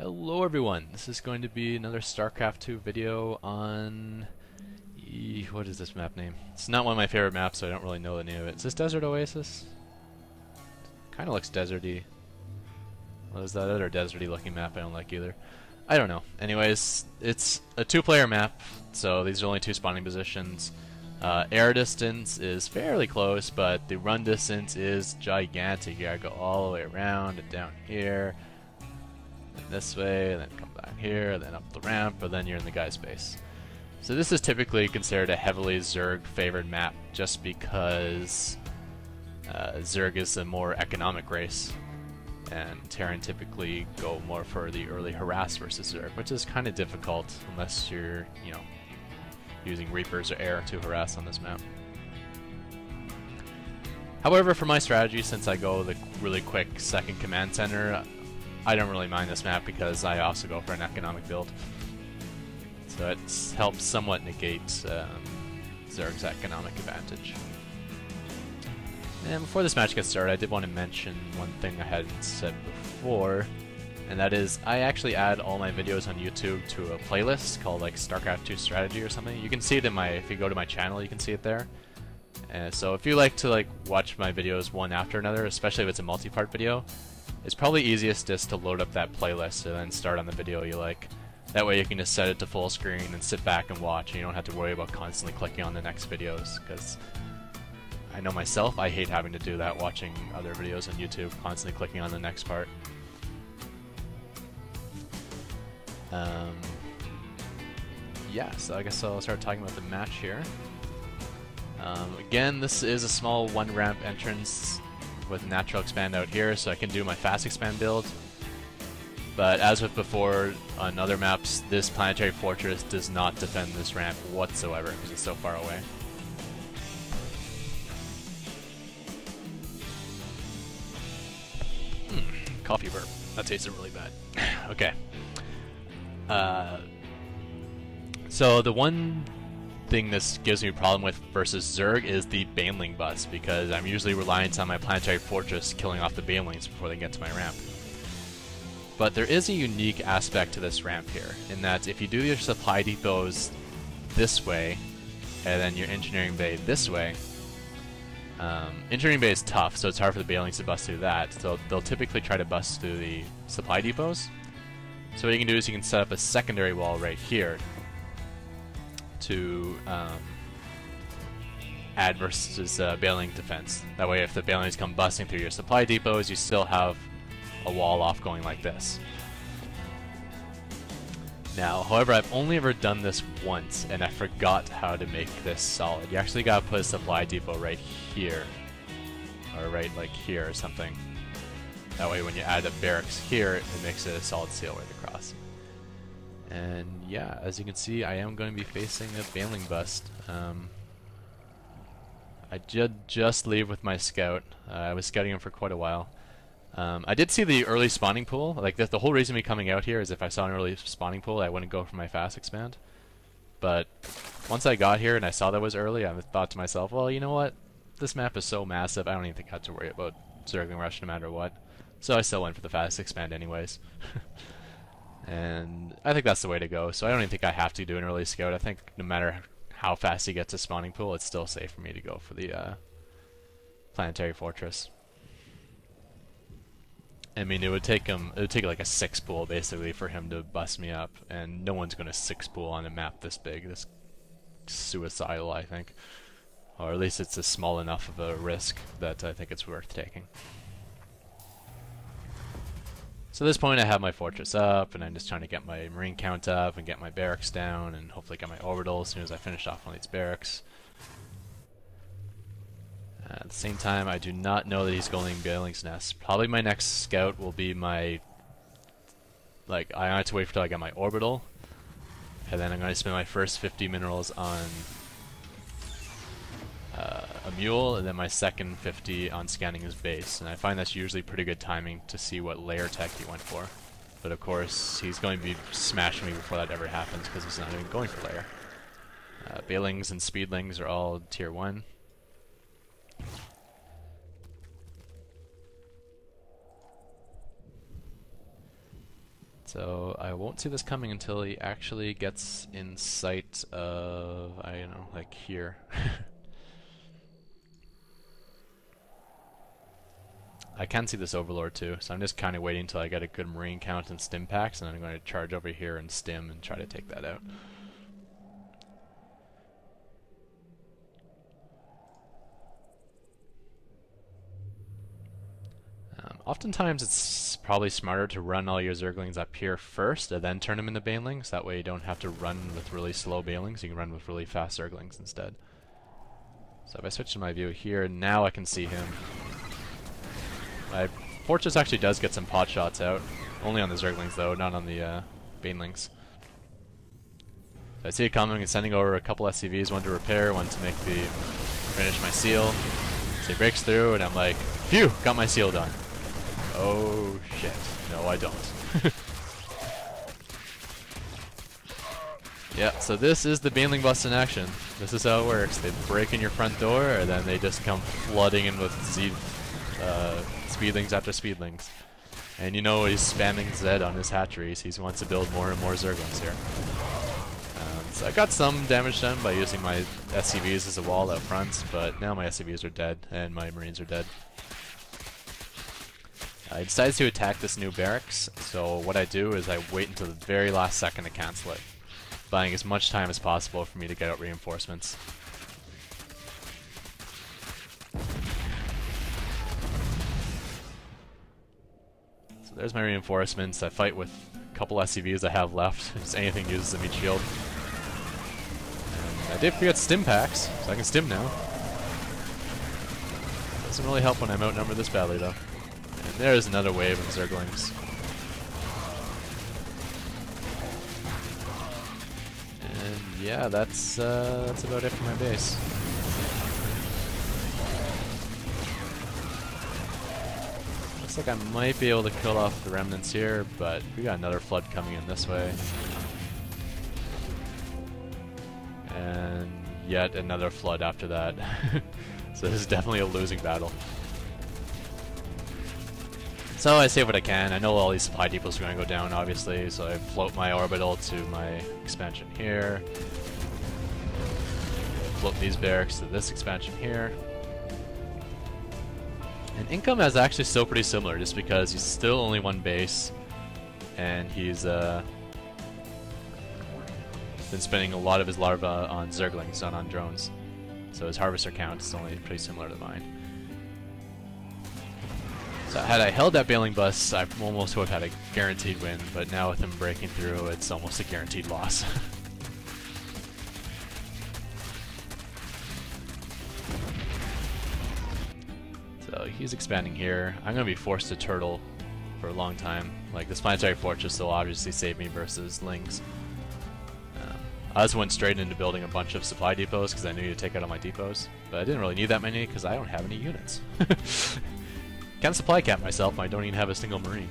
Hello everyone, this is going to be another Starcraft 2 video on... what is this map name? It's not one of my favorite maps, so I don't really know the name of it. Is this Desert Oasis? Kinda looks deserty. What is that other deserty looking map I don't like either? I don't know. Anyways, it's a two-player map, so these are only two spawning positions. Air distance is fairly close, but the run distance is gigantic. You gotta go all the way around and down here. This way, and then come back here, then up the ramp, but then you're in the guy's base. So this is typically considered a heavily Zerg favored map just because Zerg is a more economic race, and Terran typically go more for the early harass versus Zerg, which is kind of difficult unless you're, using Reapers or air to harass on this map. However, for my strategy, since I go the really quick second command center, I don't really mind this map because I also go for an economic build. So it helps somewhat negate Zerg's economic advantage. And before this match gets started, I did want to mention one thing I hadn't said before, and that is I actually add all my videos on YouTube to a playlist called like Starcraft 2 Strategy or something. You can see it in if you go to my channel, you can see it there. And so if you like to watch my videos one after another, especially if it's a multi-part video, it's probably easiest just to load up that playlist and then start on the video you like. That way you can just set it to full screen and sit back and watch, and you don't have to worry about constantly clicking on the next videos, because I know myself, I hate having to do that, watching other videos on YouTube, constantly clicking on the next part. Yeah, so I guess I'll start talking about the match here. Again, this is a small one ramp entrance with natural expand out here, so I can do my fast expand build. But as with before on other maps, this planetary fortress does not defend this ramp whatsoever because it's so far away. Coffee burp. That tasted really bad. Okay. So the one thing this gives me a problem with versus Zerg is the Baneling bust, because I'm usually reliant on my planetary fortress killing off the Banelings before they get to my ramp. But there is a unique aspect to this ramp here, in that if you do your supply depots this way, and then your engineering bay this way, engineering bay is tough, so it's hard for the Banelings to bust through that, so they'll typically try to bust through the supply depots. So what you can do is you can set up a secondary wall right here to add versus Baneling defense. That way if the Banelings come busting through your supply depots, you still have a wall off going like this. Now, however, I've only ever done this once, and I forgot how to make this solid. You actually gotta put a supply depot right here, or right like here or something. That way when you add a barracks here, it makes it a solid sail right across. And yeah, as you can see, I am going to be facing a Baneling bust. I did just leave with my scout. I was scouting him for quite a while. I did see the early spawning pool. Like the whole reason me coming out here is if I saw an early spawning pool, I wouldn't go for my fast expand. But once I got here and I saw that was early, I thought to myself, well, you know what? This map is so massive, I don't even think I have to worry about Zergling Rush no matter what. So I still went for the fast expand anyways. And I think that's the way to go. So I don't even think I have to do an early scout. I think no matter how fast he gets to spawning pool, it's still safe for me to go for the planetary fortress. I mean, it would take like a 6 pool basically for him to bust me up, and no one's going to 6 pool on a map this big. This suicidal, I think, or at least it's a small enough of a risk that I think it's worth taking. So at this point I have my fortress up, and I'm just trying to get my marine count up and get my barracks down, and hopefully get my orbital as soon as I finish off one of these barracks. At the same time, I do not know that he's going Baneling's Nest. Probably my next scout will be my... I have to wait until I get my orbital, and then I'm going to spend my first 50 minerals on a mule, and then my second 50 on scanning his base. And I find that's usually pretty good timing to see what layer tech he went for. But of course, he's going to be smashing me before that ever happens, because he's not even going for layer. Banelings and Speedlings are all tier 1. So I won't see this coming until he actually gets in sight of, I don't know, like here. I can see this Overlord too, so I'm just kind of waiting until I get a good Marine count and stim packs, and then I'm going to charge over here and stim and try to take that out. Oftentimes it's probably smarter to run all your Zerglings up here first and then turn them into Banelings. That way you don't have to run with really slow Banelings, you can run with really fast Zerglings instead. So if I switch to my view here, now I can see him. My Fortress actually does get some pot shots out. Only on the Zerglings though, not on the Banelings. So I see it coming and sending over a couple SCVs, one to repair, one to make the finish my seal. So he breaks through and I'm like, phew, got my seal done. Oh shit. No, I don't. Yeah, so this is the Baneling bust in action. This is how it works. They break in your front door, and then they just come flooding in with speedlings after speedlings. And you know he's spamming Z on his hatcheries. He wants to build more and more Zerglings here. So I got some damage done by using my SCVs as a wall out front, but now my SCVs are dead, and my Marines are dead. I decided to attack this new barracks, so what I do is I wait until the very last second to cancel it, buying as much time as possible for me to get out reinforcements. So there's my reinforcements. I fight with a couple SCVs I have left, if anything uses a meat shield. And I did forget stim packs, so I can stim now. Doesn't really help when I'm outnumbered this badly though. And there's another wave of Zerglings. And yeah, that's about it for my base. Looks like I might be able to kill off the remnants here, but we got another flood coming in this way. And yet another flood after that. So this is definitely a losing battle. So I save what I can. I know all these supply depots are going to go down, obviously, so I float my orbital to my expansion here. Float these barracks to this expansion here. And income is actually still pretty similar, just because he's still only one base, and he's been spending a lot of his larvae on Zerglings, not on drones. So his harvester count is only pretty similar to mine. So had I held that Baneling bus, I almost would have had a guaranteed win, but now with him breaking through, it's almost a guaranteed loss. So he's expanding here. I'm going to be forced to turtle for a long time. Like, this planetary fortress will obviously save me versus Lings. I just went straight into building a bunch of supply depots because I knew you'd take out all my depots, but I didn't really need that many because I don't have any units. Can't supply cap myself, I don't even have a single Marine.